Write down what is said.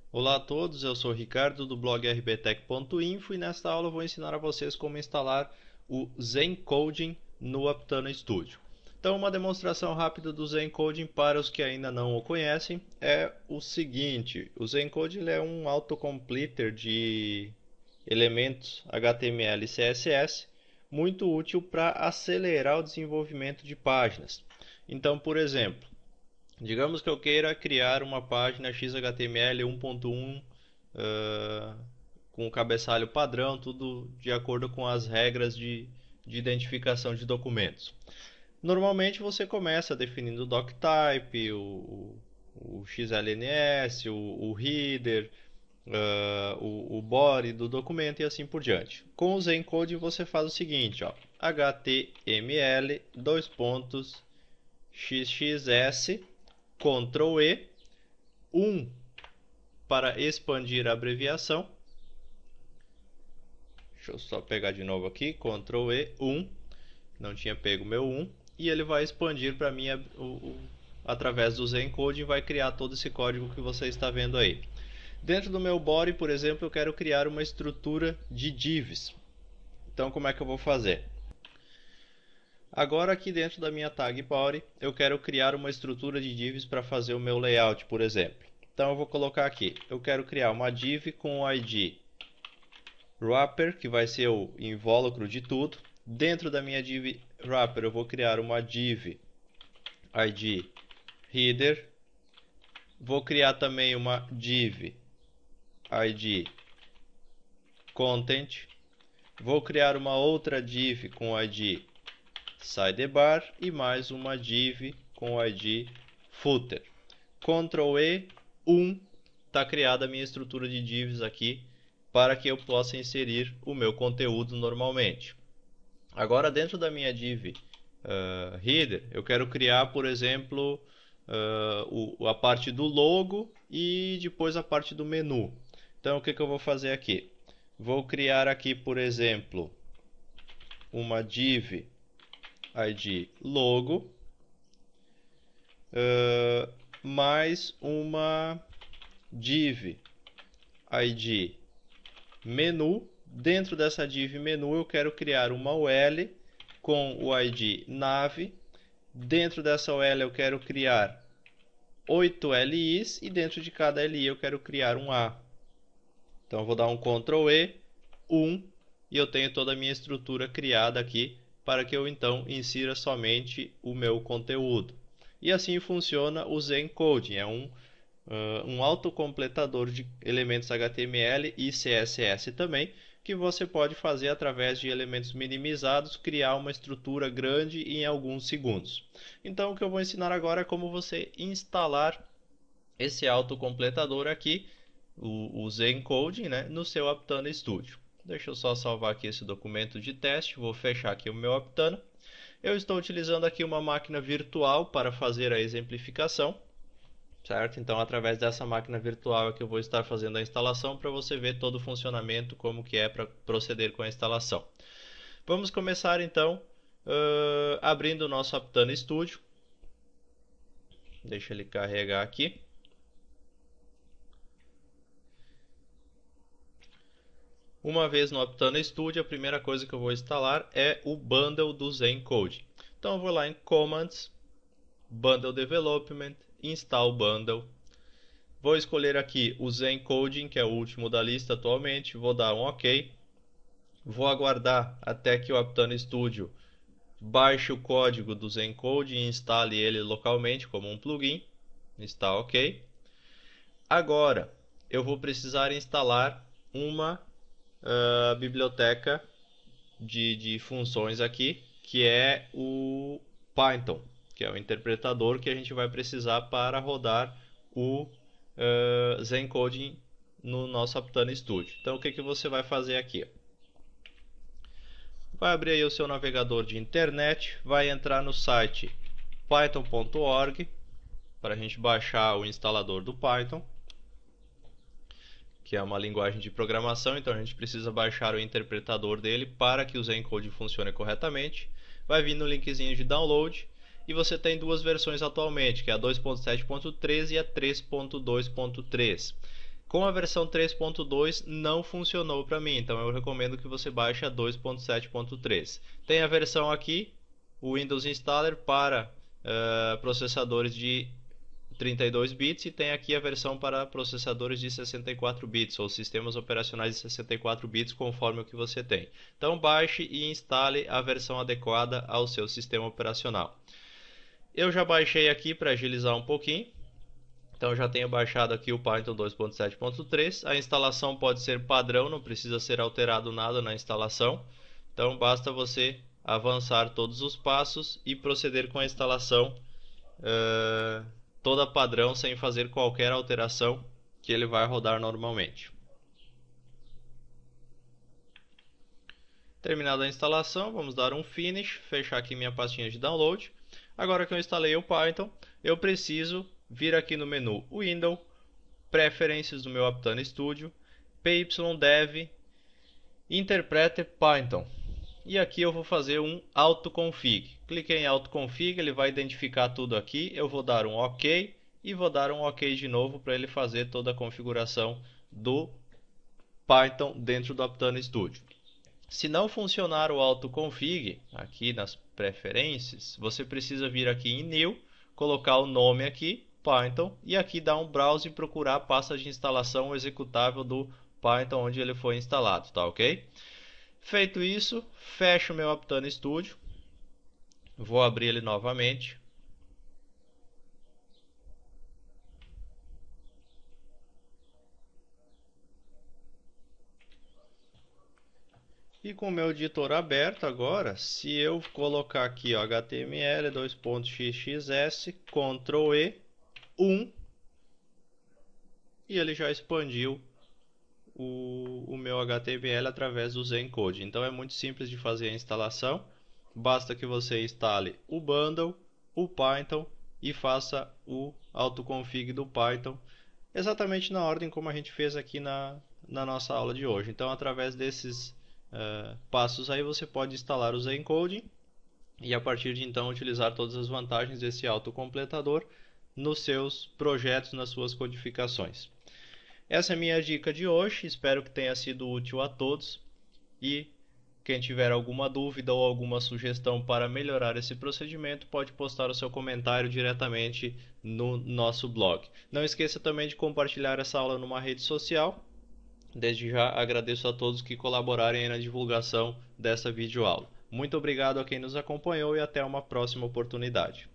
Olá a todos, eu sou o Ricardo do blog rbtech.info e nesta aula eu vou ensinar a vocês como instalar o Zencoding no Aptano Studio. Então, uma demonstração rápida do Zencoding para os que ainda não o conhecem é o seguinte: o Zencoding é um autocompleter de elementos HTML e CSS muito útil para acelerar o desenvolvimento de páginas. Então, por exemplo, digamos que eu queira criar uma página XHTML 1.1 com o cabeçalho padrão, tudo de acordo com as regras de identificação de documentos. Normalmente você começa definindo o doctype, o XLNS, o header, o body do documento e assim por diante. Com o Zencoding você faz o seguinte, ó, HTML, dois pontos, XXS, Ctrl E, 1 para expandir a abreviação. Deixa eu só pegar de novo aqui, Ctrl E, 1. Não tinha pego o meu 1. E ele vai expandir para mim através do Zencoding, vai criar todo esse código que você está vendo aí. Dentro do meu body, por exemplo, eu quero criar uma estrutura de divs. Então, como é que eu vou fazer? Agora aqui dentro da minha tag body, eu quero criar uma estrutura de divs para fazer o meu layout, por exemplo. Então eu vou colocar aqui, eu quero criar uma div com o ID wrapper, que vai ser o invólucro de tudo. Dentro da minha div wrapper eu vou criar uma div ID header. Vou criar também uma div ID content. Vou criar uma outra div com ID sidebar e mais uma div com ID footer. Ctrl E, 1, está criada a minha estrutura de divs aqui para que eu possa inserir o meu conteúdo normalmente. Agora dentro da minha div header, eu quero criar, por exemplo, a parte do logo e depois a parte do menu. Então o que eu vou fazer aqui? Vou criar aqui, por exemplo, uma div ID logo, mais uma div ID menu. Dentro dessa div menu eu quero criar uma UL com o ID nav. Dentro dessa UL eu quero criar 8 LIs e dentro de cada LI eu quero criar um A. Então eu vou dar um Ctrl E, 1, e eu tenho toda a minha estrutura criada aqui para que eu então insira somente o meu conteúdo. E assim funciona o Zencoding, é um autocompletador de elementos HTML e CSS também, que você pode fazer através de elementos minimizados, criar uma estrutura grande em alguns segundos. Então o que eu vou ensinar agora é como você instalar esse autocompletador aqui, o Zencoding, né, no seu Aptano Studio. Deixa eu só salvar aqui esse documento de teste, vou fechar aqui o meu Aptano. Eu estou utilizando aqui uma máquina virtual para fazer a exemplificação, certo? Então, através dessa máquina virtual é que eu vou estar fazendo a instalação para você ver todo o funcionamento, como que é para proceder com a instalação. Vamos começar então abrindo o nosso Aptano Studio. Deixa ele carregar aqui. Uma vez no Aptano Studio, a primeira coisa que eu vou instalar é o bundle do Zencoding. Então eu vou lá em Commands, Bundle Development, Install Bundle. Vou escolher aqui o Zencoding, que é o último da lista atualmente. Vou dar um OK. Vou aguardar até que o Aptano Studio baixe o código do Zencoding e instale ele localmente como um plugin. Está OK. Agora eu vou precisar instalar uma biblioteca de funções aqui, que é o Python, que é o interpretador que a gente vai precisar para rodar o Zencoding no nosso Aptano Studio. Então o que você vai fazer aqui? Vai abrir aí o seu navegador de internet, vai entrar no site python.org para a gente baixar o instalador do Python, que é uma linguagem de programação, então a gente precisa baixar o interpretador dele para que o Zencoding funcione corretamente. Vai vir no linkzinho de download e você tem duas versões atualmente, que é a 2.7.3 e a 3.2.3. Com a versão 3.2 não funcionou para mim, então eu recomendo que você baixe a 2.7.3. Tem a versão aqui, o Windows Installer para processadores de 32 bits e tem aqui a versão para processadores de 64 bits ou sistemas operacionais de 64 bits conforme o que você tem. Então baixe e instale a versão adequada ao seu sistema operacional. Eu já baixei aqui para agilizar um pouquinho. Então já tenho baixado aqui o Python 2.7.3. A instalação pode ser padrão, não precisa ser alterado nada na instalação. Então basta você avançar todos os passos e proceder com a instalação toda padrão, sem fazer qualquer alteração, que ele vai rodar normalmente. Terminada a instalação, vamos dar um finish, fechar aqui minha pastinha de download. Agora que eu instalei o Python, eu preciso vir aqui no menu Window, Preferências do meu Aptana Studio, pydev, Interpreter Python. E aqui eu vou fazer um autoconfig. Cliquei em autoconfig, ele vai identificar tudo aqui. Eu vou dar um OK e vou dar um OK de novo para ele fazer toda a configuração do Python dentro do Aptana Studio. Se não funcionar o autoconfig, aqui nas preferências, você precisa vir aqui em New, colocar o nome aqui, Python, e aqui dar um browse e procurar a pasta de instalação executável do Python onde ele foi instalado, tá ok? Feito isso, fecho o meu Aptana Studio, vou abrir ele novamente. E com o meu editor aberto agora, se eu colocar aqui ó, HTML, xxs, Ctrl E, 1, e ele já expandiu o meu HTML através do Zencode. Então é muito simples de fazer a instalação, basta que você instale o bundle, o Python e faça o autoconfig do Python, exatamente na ordem como a gente fez aqui na nossa aula de hoje. Então através desses passos aí você pode instalar o Zencode e a partir de então utilizar todas as vantagens desse autocompletador nos seus projetos, nas suas codificações. Essa é a minha dica de hoje, espero que tenha sido útil a todos e quem tiver alguma dúvida ou alguma sugestão para melhorar esse procedimento pode postar o seu comentário diretamente no nosso blog. Não esqueça também de compartilhar essa aula numa rede social. Desde já agradeço a todos que colaborarem na divulgação dessa videoaula. Muito obrigado a quem nos acompanhou e até uma próxima oportunidade.